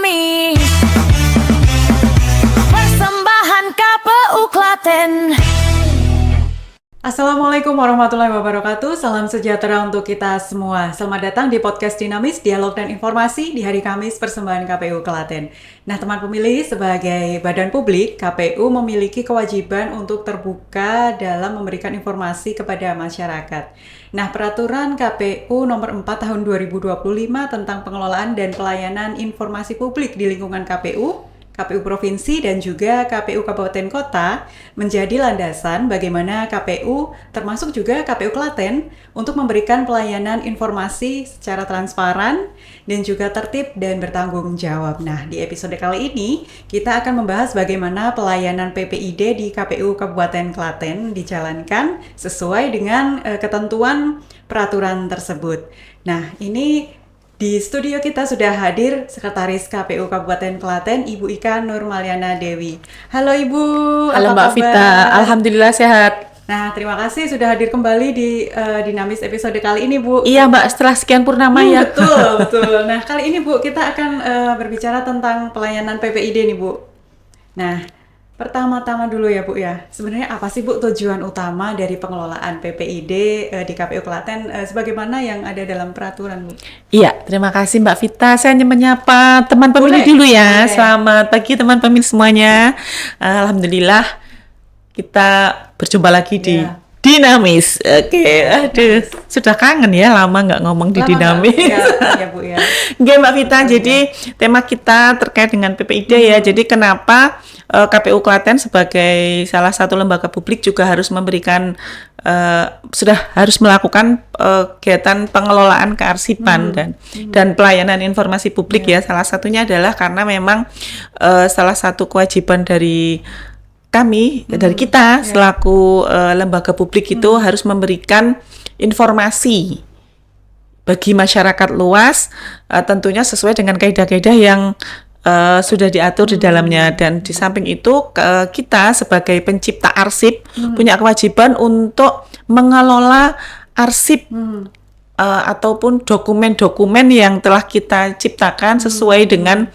Dinamis, persembahan KPU Klaten. Assalamualaikum warahmatullahi wabarakatuh. Salam sejahtera untuk kita semua. Selamat datang di podcast Dinamis, Dialog dan Informasi di hari Kamis persembahan KPU Klaten. Nah, teman pemilih, sebagai badan publik, KPU memiliki kewajiban untuk terbuka dalam memberikan informasi kepada masyarakat. Nah, peraturan KPU nomor 4 tahun 2025 tentang pengelolaan dan pelayanan informasi publik di lingkungan KPU Provinsi dan juga KPU Kabupaten Kota menjadi landasan bagaimana KPU termasuk juga KPU Klaten untuk memberikan pelayanan informasi secara transparan dan juga tertib dan bertanggung jawab. Nah, di episode kali ini kita akan membahas bagaimana pelayanan PPID di KPU Kabupaten Klaten dijalankan sesuai dengan ketentuan peraturan tersebut. Nah, ini di studio kita sudah hadir Sekretaris KPU Kabupaten Klaten, Ibu Ika Nurmaliana Dewi. Halo Ibu, halo Mbak Vita, alhamdulillah sehat. Nah, terima kasih sudah hadir kembali di Dinamis episode kali ini, Bu. Iya Mbak, setelah sekian purnama ya. Betul. Nah, kali ini Bu, kita akan berbicara tentang pelayanan PPID nih Bu. Nah, pertama-tama dulu ya Bu ya, sebenarnya apa sih Bu tujuan utama dari pengelolaan PPID di KPU Klaten sebagaimana yang ada dalam peraturan Bu? Iya, terima kasih Mbak Vita. Saya hanya menyapa teman pemilih dulu ya. Selamat pagi teman pemilih semuanya. Alhamdulillah kita berjumpa lagi di Dinamis. Oke, aduh, sudah kangen ya lama nggak ngomong di Dinamis. Ya Bu ya. Oke Mbak Vita, jadi tema kita terkait dengan PPID ya. Jadi kenapa KPU Klaten sebagai salah satu lembaga publik juga harus memberikan sudah harus melakukan kegiatan pengelolaan kearsipan dan pelayanan informasi publik ya. Salah satunya adalah karena memang salah satu kewajiban dari kami dari kita selaku lembaga publik itu harus memberikan informasi bagi masyarakat luas, tentunya sesuai dengan kaidah-kaidah yang sudah diatur di dalamnya. Dan di samping itu kita sebagai pencipta arsip punya kewajiban untuk mengelola arsip ataupun dokumen-dokumen yang telah kita ciptakan sesuai dengan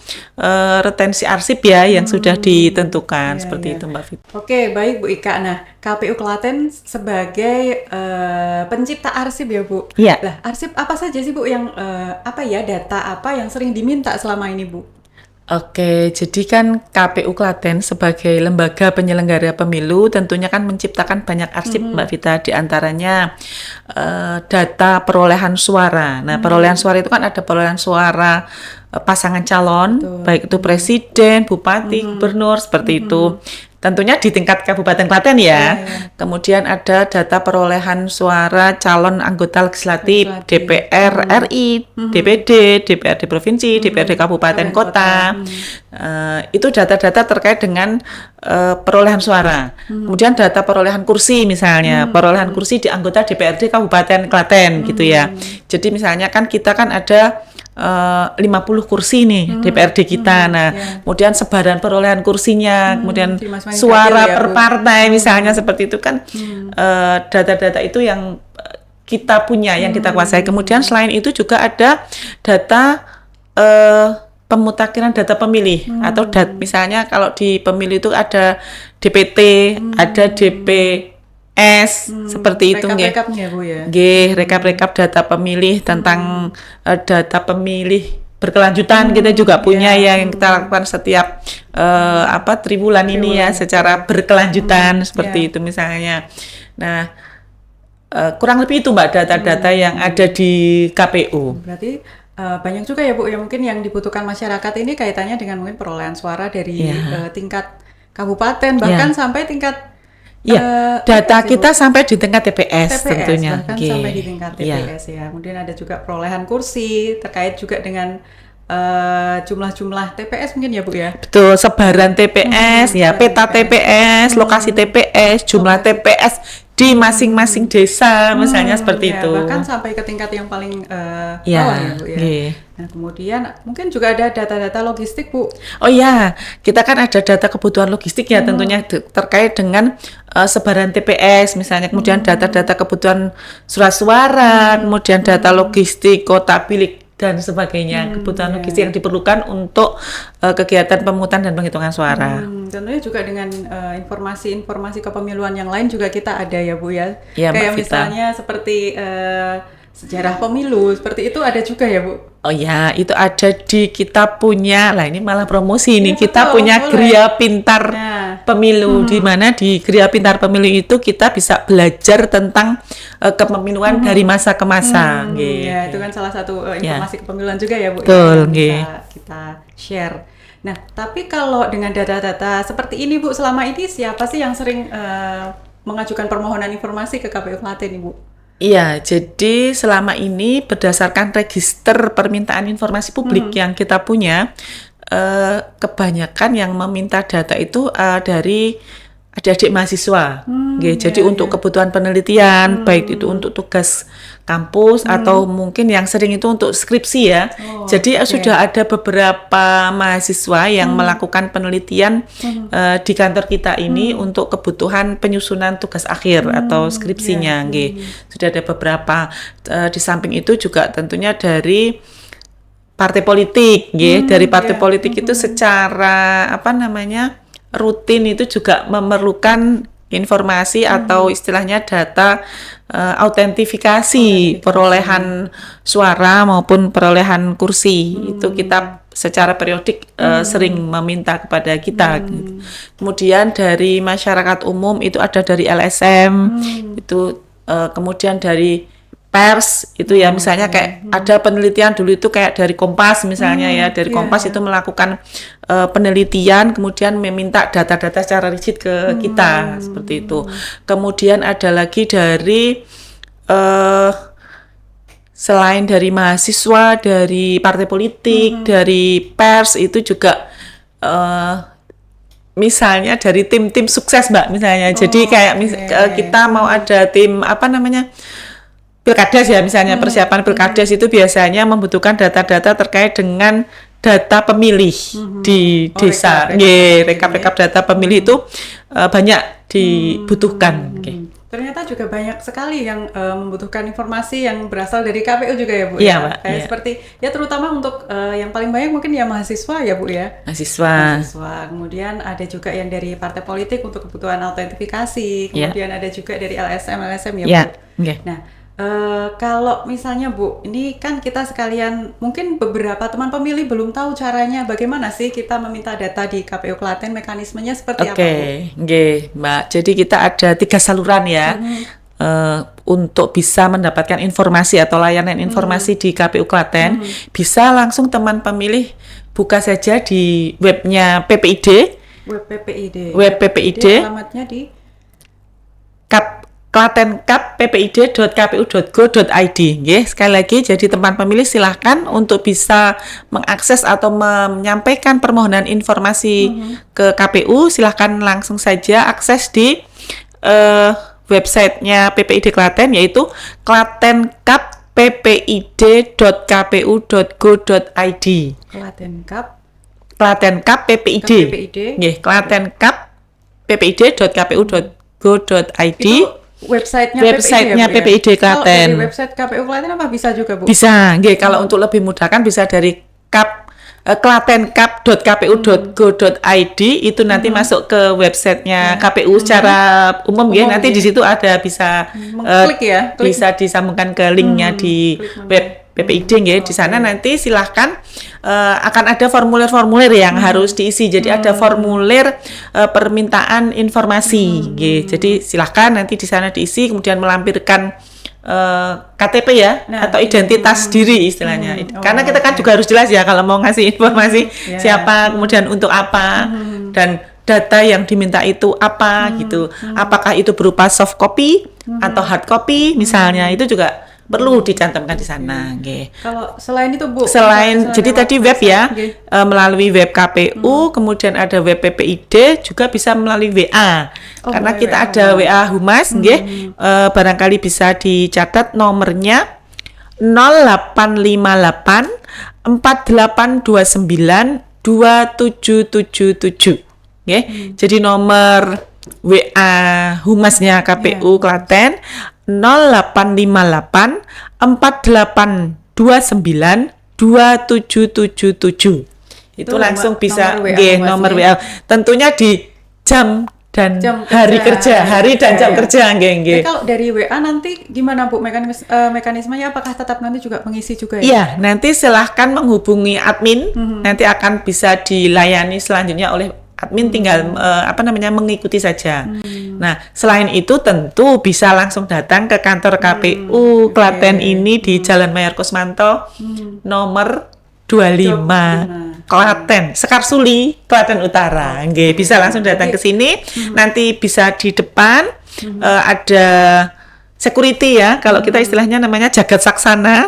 retensi arsip ya yang sudah ditentukan seperti itu Mbak Fit. Oke, baik Bu Ika. Nah, KPU Klaten sebagai pencipta arsip ya Bu. Iya. Lah, arsip apa saja sih Bu yang data apa yang sering diminta selama ini Bu? Oke, jadi kan KPU Klaten sebagai lembaga penyelenggara pemilu tentunya kan menciptakan banyak arsip Mbak Vita, diantaranya data perolehan suara. Nah, perolehan suara itu kan ada perolehan suara pasangan calon, baik itu presiden, bupati, gubernur, seperti itu. Tentunya di tingkat Kabupaten Klaten ya. Kemudian ada data perolehan suara calon anggota legislatif, DPR RI, DPD, DPRD Provinsi, DPRD Kabupaten Kota. Itu data-data terkait dengan perolehan suara. Kemudian data perolehan kursi misalnya, perolehan kursi di anggota DPRD Kabupaten Klaten gitu ya. Jadi misalnya kan kita kan ada 50 kursi nih DPRD kita. Kemudian sebaran perolehan kursinya, kemudian suara per partai misalnya seperti itu kan data-data itu yang kita punya, yang kita kuasai. Kemudian selain itu juga ada data pemutakhiran data pemilih atau misalnya kalau di pemilu itu ada DPT, ada DPS seperti itu nggih. Rekap-rekapnya Bu ya. Nggih, rekap-rekap data pemilih tentang data pemilih berkelanjutan kita juga punya yang kita lakukan setiap triwulan ini ya secara berkelanjutan seperti itu misalnya. Nah, kurang lebih itu Mbak data-data yang ada di KPU. Berarti banyak juga ya Bu ya mungkin yang dibutuhkan masyarakat ini kaitannya dengan mungkin perolehan suara dari tingkat kabupaten bahkan sampai tingkat data kita sampai di tingkat TPS tentunya. Bahkan sampai di tingkat TPS ya. Kemudian ada juga perolehan kursi terkait juga dengan jumlah-jumlah TPS mungkin ya Bu ya. Betul, sebaran TPS ya, peta TPS, lokasi TPS, jumlah TPS di masing-masing desa misalnya seperti itu. Bahkan sampai ke tingkat yang paling bawah ya Bu ya. Nah kemudian mungkin juga ada data-data logistik Bu. Oh iya, kita kan ada data kebutuhan logistik ya tentunya terkait dengan sebaran TPS misalnya, kemudian data-data kebutuhan surat suara, kemudian data logistik kota bilik dan sebagainya, kebutuhan logistik yang diperlukan untuk kegiatan pemungutan dan penghitungan suara. Tentunya juga dengan informasi-informasi kepemiluan yang lain juga kita ada ya Bu ya. Iya, Mbak Kayak Vita. misalnya seperti sejarah pemilu, seperti itu ada juga ya Bu? Oh ya, itu ada di kita punya, lah ini malah promosi nih, Iya, kita betul, punya boleh. Gria Pintar Nah. Pemilu, di mana di Gria Pintar Pemilu itu kita bisa belajar tentang kepemiluan dari masa ke masa. nggih. Ya, itu kan salah satu informasi kepemiluan juga ya Bu, Betul, yang nggih. bisa kita share. Nah, tapi kalau dengan data-data seperti ini Bu, selama ini siapa sih yang sering mengajukan permohonan informasi ke KPU Klaten Ibu? Iya, jadi selama ini berdasarkan register permintaan informasi publik yang kita punya, kebanyakan yang meminta data itu dari adik-adik mahasiswa. Nggih, jadi untuk kebutuhan penelitian, baik itu untuk tugas kampus atau mungkin yang sering itu untuk skripsi ya. Jadi sudah ada beberapa mahasiswa yang melakukan penelitian di kantor kita ini untuk kebutuhan penyusunan tugas akhir atau skripsinya. Nggih. Sudah ada beberapa. Di samping itu juga tentunya dari partai politik, nggih. Dari partai politik itu secara rutin itu juga memerlukan informasi atau istilahnya data autentifikasi perolehan suara maupun perolehan kursi. Itu kita secara periodik sering meminta kepada kita. Gitu. Kemudian dari masyarakat umum itu ada dari LSM, itu kemudian dari pers itu ya, misalnya kayak ada penelitian dulu itu kayak dari Kompas misalnya ya, dari Kompas itu melakukan penelitian kemudian meminta data-data secara rigid ke kita seperti itu. Kemudian ada lagi dari selain dari mahasiswa, dari partai politik, dari pers itu juga misalnya dari tim-tim sukses Mbak misalnya. Jadi kayak kita mau ada tim Pilkades ya, misalnya persiapan Pilkades itu biasanya membutuhkan data-data terkait dengan data pemilih di desa. Rekap data pemilih itu banyak dibutuhkan. Ternyata juga banyak sekali yang membutuhkan informasi yang berasal dari KPU juga ya Bu. Iya, ya? Mbak. Kayak seperti ya terutama untuk yang paling banyak mungkin ya mahasiswa ya Bu ya. Mahasiswa. Kemudian ada juga yang dari partai politik untuk kebutuhan autentifikasi. Kemudian ada juga dari LSM ya Bu. Yeah. Nah, kalau misalnya Bu, ini kan kita sekalian mungkin beberapa teman pemilih belum tahu caranya bagaimana sih kita meminta data di KPU Klaten, mekanismenya seperti apa Bu? Oke, Mbak. Jadi kita ada 3 saluran ya untuk bisa mendapatkan informasi atau layanan informasi di KPU Klaten. Bisa langsung teman pemilih buka saja di webnya PPID. Web PPID. Alamatnya di klatenkap.ppid.kpu.go.id. Sekali lagi, jadi teman pemilih silahkan untuk bisa mengakses atau menyampaikan permohonan informasi ke KPU, silahkan langsung saja akses di websitenya PPID Klaten, yaitu klatenkap.ppid.kpu.go.id. Klatenkap PPID. klatenkap.ppid.kpu.go.id. Websitenya PPID Klaten. Kalau dari website KPU Klaten apa bisa juga Bu? Bisa, kalau untuk lebih mudah kan bisa dari klatenkap.kpu.go.id itu nanti masuk ke websitenya KPU secara umum nanti di situ ada bisa klik. Bisa disambungkan ke linknya di web PPID di sana nanti silahkan akan ada formulir-formulir yang harus diisi. Jadi ada formulir permintaan informasi jadi silahkan nanti di sana diisi kemudian melampirkan KTP ya atau identitas diri istilahnya. Karena kita kan juga harus jelas ya kalau mau ngasih informasi siapa kemudian untuk apa dan data yang diminta itu apa gitu. Apakah itu berupa soft copy atau hard copy misalnya, itu juga perlu dicantumkan di sana. Kalau selain itu Bu, jadi tadi web ya, melalui web KPU, kemudian ada web PPID, juga bisa melalui WA. Karena kita ada WA Humas, barangkali bisa dicatat nomornya 0858 4829 2777. Jadi nomor WA Humasnya KPU Klaten 0858 4829 2777. Itu langsung bisa nomor WA. Tentunya di jam dan hari kerja, hari dan jam kerja nggih. Kalau dari WA nanti gimana Bu mekanismenya, apakah tetap nanti juga mengisi juga ya? Iya, nanti silahkan menghubungi admin, nanti akan bisa dilayani selanjutnya oleh admin, tinggal mengikuti saja. Nah, selain itu tentu bisa langsung datang ke kantor KPU Klaten ini di Jalan Mayor Kusmanto nomor 25. Klaten, Sekarsuli, Klaten Utara. Nggih, bisa langsung datang ke sini. Nanti bisa di depan ada security ya. Kalau kita istilahnya namanya jagat saksana.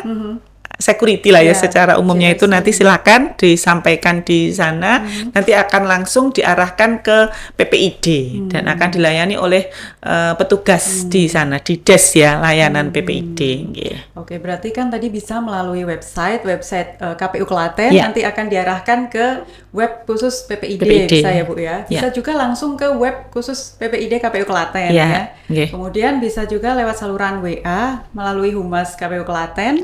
Security lah ya secara umumnya itu nanti silakan disampaikan di sana, nanti akan langsung diarahkan ke PPID dan akan dilayani oleh petugas di sana, di desk ya layanan PPID. Oke, berarti kan tadi bisa melalui website KPU Klaten, nanti akan diarahkan ke web khusus PPID. Bisa ya Bu ya. Bisa juga langsung ke web khusus PPID KPU Klaten ya. Kemudian bisa juga lewat saluran WA melalui Humas KPU Klaten.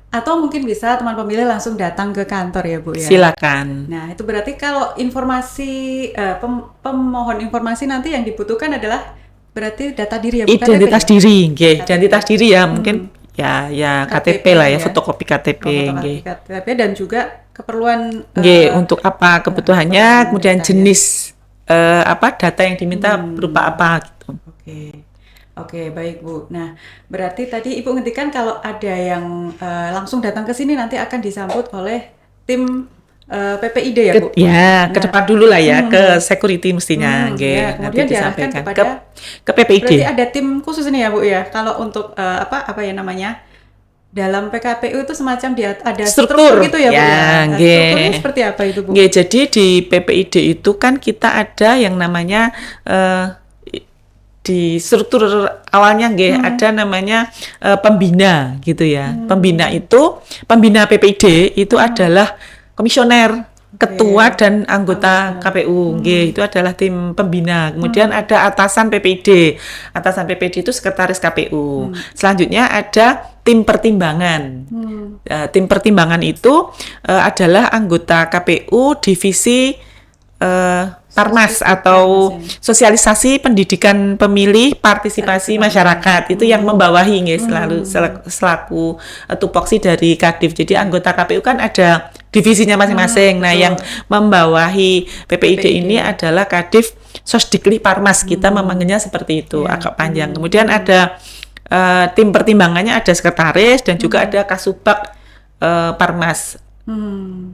Atau mungkin bisa teman pemilih langsung datang ke kantor ya Bu ya. Silakan. Nah itu berarti kalau informasi pemohon informasi nanti yang dibutuhkan adalah berarti data diri ya Bu. Identitas diri, identitas diri ya mungkin ya KTP lah ya, fotokopi KTP. KTP dan juga keperluan. Untuk apa kebutuhannya, kemudian jenis data yang diminta berupa apa gitu. Oke, baik Bu. Nah, berarti tadi Ibu ngertikan kalau ada yang langsung datang ke sini nanti akan disambut oleh tim PPID ya Bu? Ke depan dulu lah ya, ke security mestinya. Kemudian nanti diarahkan kepada ke PPID. Berarti ada tim khusus ini ya Bu ya? Kalau untuk dalam PKPU itu semacam ada struktur gitu ya Bu ya? Strukturnya seperti apa itu Bu? Jadi di PPID itu kan kita ada yang namanya di struktur awalnya ada namanya pembina gitu ya. Pembina PPID itu adalah komisioner, ketua dan anggota KPU. Itu adalah tim pembina. Kemudian ada atasan PPID. Atasan PPID itu sekretaris KPU. Selanjutnya ada tim pertimbangan. Tim pertimbangan itu adalah anggota KPU divisi Parmas atau sosialisasi pendidikan pemilih partisipasi masyarakat, itu yang membawahi selaku tupoksi dari Kadif. Jadi anggota KPU kan ada divisinya masing-masing. Nah, yang membawahi PPID ini adalah Kadif Sosdikli Parmas. Kita memanggilnya seperti itu, agak panjang. Kemudian ada tim pertimbangannya, ada sekretaris dan juga ada Kasubag Parmas.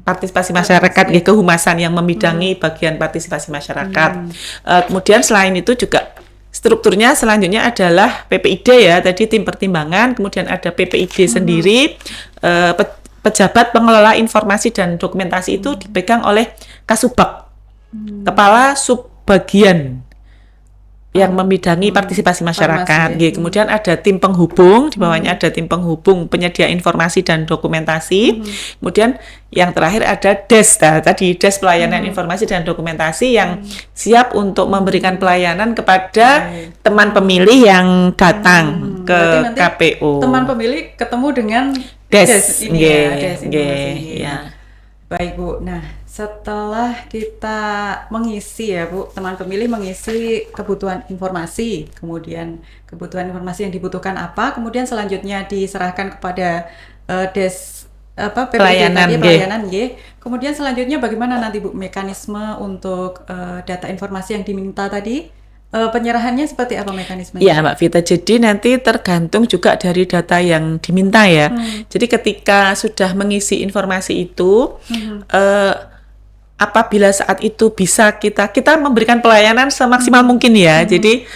Partisipasi masyarakat, kehumasan yang membidangi bagian partisipasi masyarakat. Kemudian selain itu juga strukturnya selanjutnya adalah PPID ya, tadi tim pertimbangan, kemudian ada PPID sendiri, pejabat pengelola informasi dan dokumentasi itu dipegang oleh Kasubag, kepala subbagian yang membidangi partisipasi masyarakat. Kemudian ada tim penghubung, di bawahnya ada tim penghubung penyedia informasi dan dokumentasi. Kemudian yang terakhir ada DES, tadi DES pelayanan informasi dan dokumentasi yang siap untuk memberikan pelayanan kepada teman pemilih yang datang ke KPU. Teman pemilih ketemu dengan DES ini ya. Baik Bu. Nah, setelah kita mengisi ya Bu, teman pemilih mengisi kebutuhan informasi, kemudian kebutuhan informasi yang dibutuhkan apa, kemudian selanjutnya diserahkan kepada PPID pelayanan Kemudian selanjutnya bagaimana nanti Bu mekanisme untuk data informasi yang diminta tadi? Penyerahannya seperti apa mekanismenya? Ya Mbak Vita, jadi nanti tergantung juga dari data yang diminta ya. Jadi ketika sudah mengisi informasi itu, apabila saat itu bisa kita memberikan pelayanan semaksimal mungkin ya. Jadi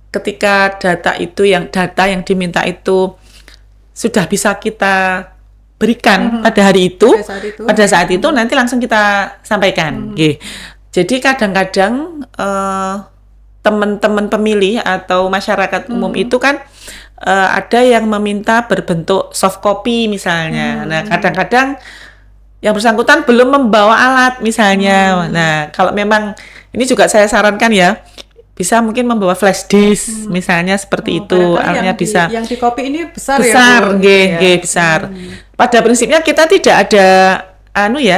ketika data yang diminta itu sudah bisa kita berikan pada hari itu, pada saat itu nanti langsung kita sampaikan. Jadi kadang-kadang teman-teman pemilih atau masyarakat umum itu kan ada yang meminta berbentuk soft copy misalnya. Nah, kadang-kadang yang bersangkutan belum membawa alat misalnya. Nah, kalau memang ini juga saya sarankan ya, bisa mungkin membawa flash disk misalnya seperti itu, Barangkali artinya bisa yang di copy ini besar besar, ya Bu? nggih, Gitu ya. nggih, besar. Pada prinsipnya kita tidak ada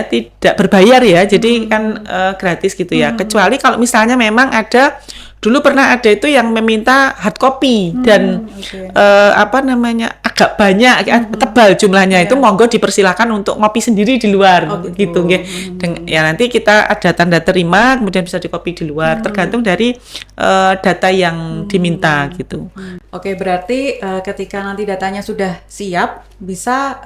tidak berbayar ya, jadi kan gratis gitu ya. Kecuali kalau misalnya memang ada, dulu pernah ada itu yang meminta hard copy dan Oke. agak banyak, tebal jumlahnya, itu monggo dipersilakan untuk ngopi sendiri di luar, Oh, gitu. gitu nggih. Ya nanti kita ada tanda terima, kemudian bisa dikopi di luar, tergantung dari data yang diminta gitu. Oke, berarti ketika nanti datanya sudah siap, bisa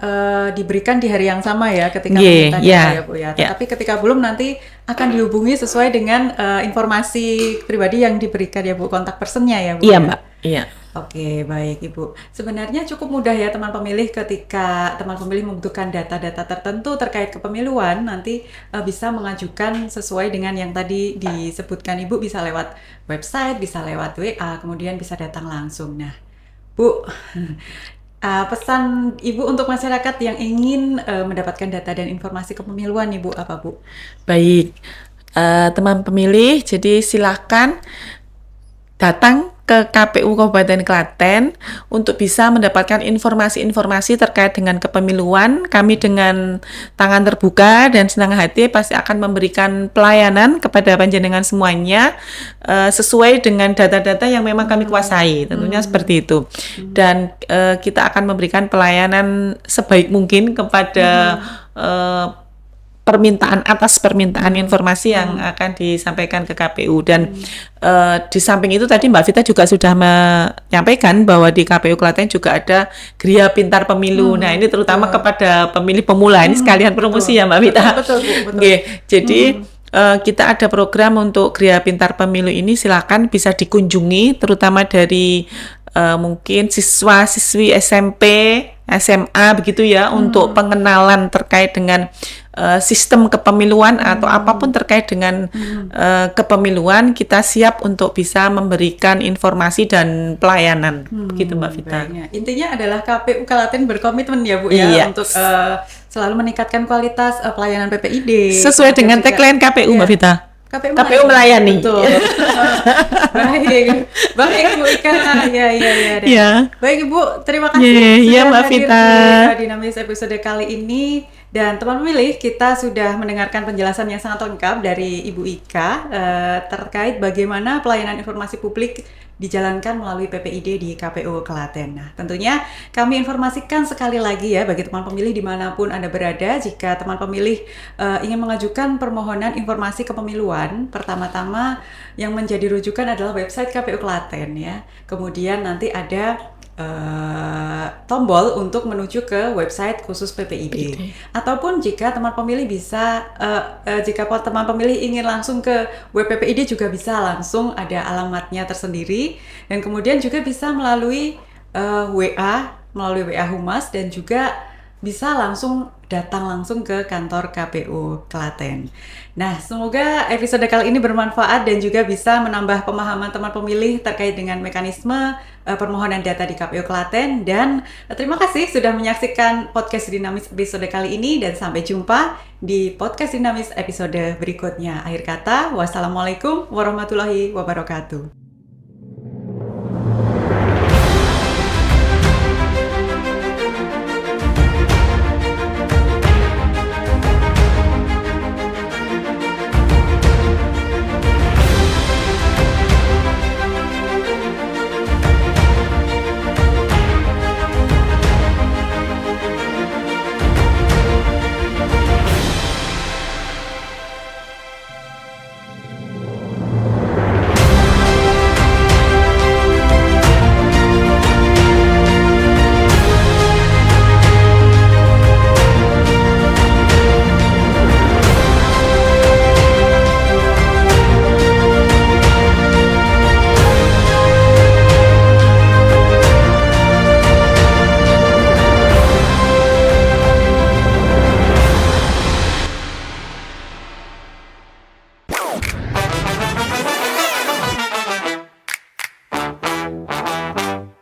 diberikan di hari yang sama ya ketika Nggih, meminta ya, data ya Bu ya. ya. Tapi ketika belum nanti akan dihubungi sesuai dengan informasi pribadi yang diberikan ya Bu, kontak personnya ya Bu. Iya ya? Mbak, iya. Oke, baik Ibu. Sebenarnya cukup mudah ya teman pemilih ketika teman pemilih membutuhkan data-data tertentu terkait kepemiluan, nanti bisa mengajukan sesuai dengan yang tadi disebutkan Ibu, bisa lewat website, bisa lewat WA, kemudian bisa datang langsung. Nah, Bu, pesan Ibu untuk masyarakat yang ingin mendapatkan data dan informasi kepemiluan Ibu apa Bu? Baik, teman pemilih, jadi silakan datang ke KPU Kabupaten Klaten untuk bisa mendapatkan informasi-informasi terkait dengan kepemiluan. Kami dengan tangan terbuka dan senang hati pasti akan memberikan pelayanan kepada panjenengan semuanya sesuai dengan data-data yang memang kami kuasai, tentunya seperti itu. Dan kita akan memberikan pelayanan sebaik mungkin kepada permintaan informasi yang akan disampaikan ke KPU. Dan di samping itu tadi Mbak Vita juga sudah menyampaikan bahwa di KPU Klaten juga ada Gria Pintar Pemilu. Nah, ini terutama kepada pemilih pemula. Ini sekalian promosi ya Mbak Vita. Betul Bu, betul. Oke, jadi kita ada program untuk Gria Pintar Pemilu ini, silakan bisa dikunjungi, terutama dari mungkin siswa-siswi SMP, SMA begitu ya, untuk pengenalan terkait dengan sistem kepemiluan atau apapun terkait dengan kepemiluan. Kita siap untuk bisa memberikan informasi dan pelayanan, begitu Mbak Vita. Baiknya. Intinya adalah KPU Klaten berkomitmen ya Bu Iya. ya untuk selalu meningkatkan kualitas pelayanan PPID. Sesuai dengan Juga- tagline KPU Mbak Iya. Vita. KPU melayani. Betul. Baik Bu Ika. Ya. Iya. Baik Ibu, terima kasih Iya, sudah Mbak hadir Vita. di Dinamis episode kali ini. Dan teman pemilih, kita sudah mendengarkan penjelasan yang sangat lengkap dari Ibu Ika terkait bagaimana pelayanan informasi publik dijalankan melalui PPID di KPU Klaten. Nah, tentunya kami informasikan sekali lagi ya bagi teman pemilih dimanapun Anda berada, jika teman pemilih ingin mengajukan permohonan informasi kepemiluan, pertama-tama yang menjadi rujukan adalah website KPU Klaten ya. Kemudian nanti ada tombol untuk menuju ke website khusus PPID. Ataupun jika teman pemilih bisa, jika teman pemilih ingin langsung ke web PPID juga bisa, langsung ada alamatnya tersendiri, dan kemudian juga bisa melalui melalui WA Humas, dan juga bisa datang langsung ke kantor KPU Klaten. Nah, semoga episode kali ini bermanfaat dan juga bisa menambah pemahaman teman pemilih terkait dengan mekanisme permohonan data di KPU Klaten. Dan terima kasih sudah menyaksikan podcast Dinamis episode kali ini, dan sampai jumpa di podcast Dinamis episode berikutnya. Akhir kata, wassalamualaikum warahmatullahi wabarakatuh.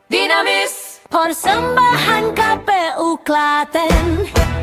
Dinamis persembahan KPU Klaten.